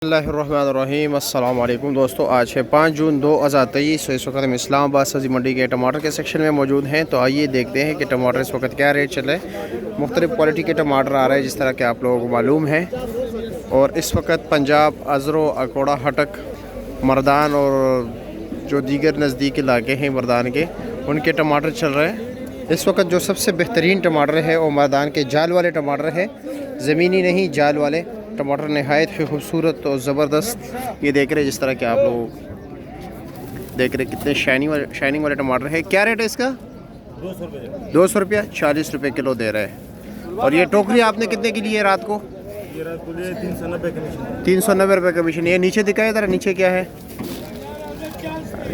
बिस्मिल्लाहिर्रहमानिर्रहीम। अस्सलाम वालेकुम दोस्तों, आज है 5 जून 2023। इस वक्त हम इस्लामाबाद सब्ज़ी मंडी के टमाटर के सेक्शन में मौजूद हैं। तो आइए देखते हैं कि टमाटर इस वक्त क्या रेट चल रहा है। मुख्तलिफ़ क्वालिटी के टमाटर आ रहे हैं जिस तरह के आप लोगों को मालूम है। और इस वक्त पंजाब, अजरो, अकोड़ा, हटक, मर्दान और जो दीगर नज़दीक इलाके हैं मर्दान के, उनके टमाटर चल रहे हैं। इस वक्त जो सबसे बेहतरीन टमाटर है वो मर्दान के जाल वाले टमाटर है, ज़मीनी नहीं, जाल वाले टमाटर नहायत ही खूबसूरत और ज़बरदस्त। ये देख रहे हैं जिस तरह के आप लोग देख रहे हैं कितने शाइनिंग वाले टमाटर है। क्या रेट है इसका? 200 रुपया, 40 रुपये किलो दे रहे हैं। और ये टोकरी आपने कितने की ली है रात को? ये रात को लिए 390 कमीशन। 390 रुपये कमीशन। ये नीचे दिखाए ज़रा, नीचे क्या है?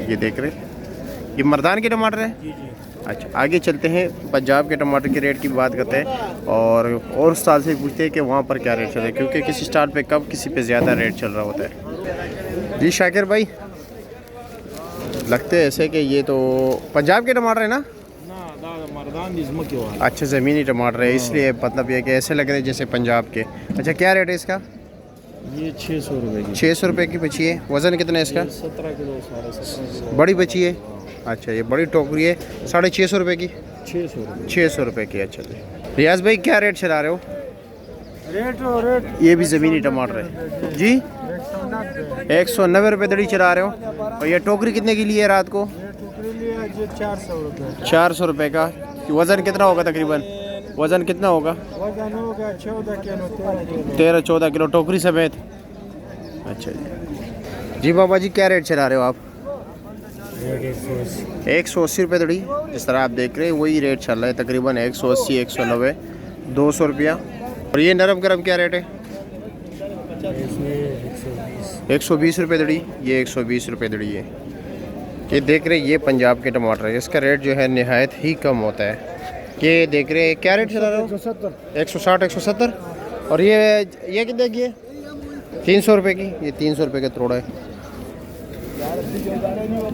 ये देख रहे, ये मर्दान के टमाटर है। जी जी। अच्छा, आगे चलते हैं, पंजाब के टमाटर के रेट की बात करते हैं और स्टॉल से पूछते हैं कि वहाँ पर क्या रेट चल रहा है, क्योंकि किसी स्टॉल पे कम, किसी पे ज़्यादा रेट चल रहा होता है। जी शाकिर भाई, लगते हैं ऐसे कि ये तो पंजाब के टमाटर है ना? अच्छा, ज़मीनी टमाटर है, इसलिए मतलब ये कि ऐसे लग रहे हैं जैसे पंजाब के। अच्छा, क्या रेट है इसका? ये 600 रुपये की। 600 रुपये की बची है। वज़न कितना है इसका? 17 किलो, 17.5 बड़ी बची है। अच्छा, ये बड़ी टोकरी है, 650 रुपये की। 600 रुपये। 600 रुपये की। अच्छा जी, रियाज भाई क्या रेट चला रहे हो? रेट ये भी ज़मीनी टमाटर है जी, 190 रुपये दड़ी चला रहे हो। और ये टोकरी कितने की लिए रात को? 400 रुपये। 400 रुपये का। वज़न कितना होगा तकरीबन? वज़न कितना होगा? वजन होगा 14 किलो, 13-14 किलो टोकरी समेत। अच्छा जी, जी बाबा जी क्या रेट चला रहे हो आप? 180 रुपये दड़ी। जिस तरह आप देख रहे हैं वही रेट चल रहा है तकरीबन 180, 190, 200 रुपया। और ये नरम गरम क्या रेट है? 120 रुपये दड़ी। ये 120 रुपये दड़ी है। ये देख रहे ये पंजाब के टमाटर है, इसका रेट जो है नहायत ही कम होता है। ये देख रहे क्या रेट चला रहे हो? 160, 170। और ये कितने की है? 300 रुपये की। ये 300 रुपये का तोड़ा है।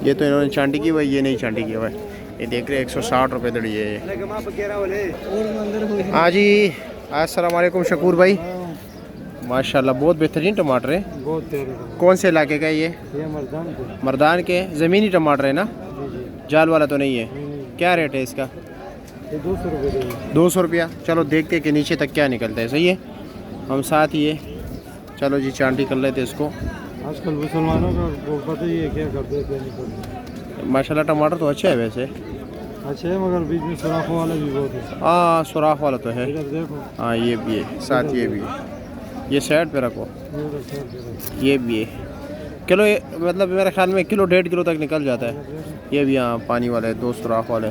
ये तो इन्होंने चांदी की हुआ, ये नहीं चांदी की हुआ है। ये देख रहे 160 रुपये दड़ी है ये। हाँ जी, अस्सलाम वालेकुम शकूर भाई। माशाल्लाह बहुत बेहतरीन टमाटर है। बहुत तेज। कौन से इलाके का ये? मर्दान के ज़मीनी टमाटर है ना, जाल वाला तो नहीं है। क्या रेट है इसका? 200 रुपये। 200 रुपया। चलो देखते कि नीचे तक क्या निकलता है। सही है, हम साथ ही है। चलो जी, चांदी कर लेते इसको। आजकल मुसलमानों का वो पता ही है क्या करते हैं, क्या नहीं करते। माशाल्लाह टमाटर तो अच्छे है वैसे। अच्छा है, मगर बीच में सुराखों वाला भी बहुत है। हाँ, सुराख वाला तो है। इधर देखो। हाँ, ये भी है साथ, ये भी है। ये साइड पे रखो। ये भी है किलो, मतलब मेरे ख्याल में किलो 1.5 किलो तक निकल जाता है। ये भी हाँ पानी वाला है, 2 सुराख वाले।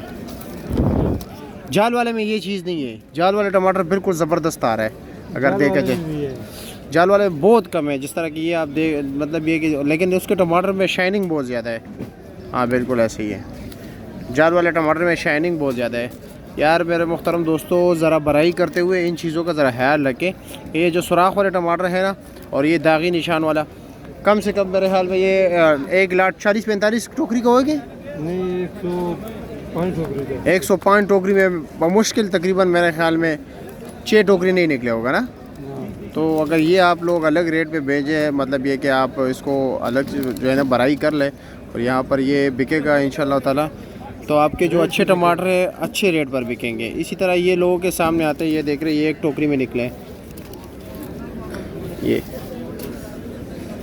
जाल वाले में ये चीज़ नहीं है। जाल वाले टमाटर बिल्कुल ज़बरदस्त आ रहा है अगर देखा जाए। जाल वाले बहुत कम है, जिस तरह की ये आप देख, मतलब ये कि, लेकिन उसके टमाटर में शाइनिंग बहुत ज़्यादा है। हाँ बिल्कुल ऐसे ही है, जाल वाले टमाटर में शाइनिंग बहुत ज़्यादा है। यार मेरे मुहतरम दोस्तों, ज़रा बराई करते हुए इन चीज़ों का ज़रा ख्याल रखें। ये जो सुराख वाले टमाटर है ना, और ये दागी निशान वाला, कम से कम मेरे ख्याल में ये 1 लाख 40-45 टोकरी का होगी। नहीं, 105 टोकरी में मुश्किल तकरीबन मेरे ख्याल में 6 टोकरी नहीं निकले होगा ना। तो अगर ये आप लोग अलग रेट पे भेजें, मतलब ये कि आप इसको अलग जो है ना बराई कर लें और यहाँ पर ये बिकेगा इंशाल्लाह ताला, तो आपके जो अच्छे टमाटर है अच्छे रेट पर बिकेंगे। इसी तरह ये लोगों के सामने आते हैं, ये देख रहे हैं, ये एक टोकरी में निकले।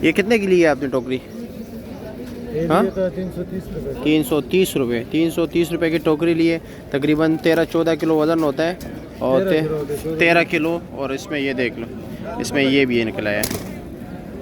ये कितने की ली है आपने टोकरी? हाँ, 330 रुपये। 330 रुपये की टोकरी लिए, तकरीबन 13-14 किलो वज़न होता है। और 13 किलो। और इसमें ये देख लो, इसमें ये भी निकला है।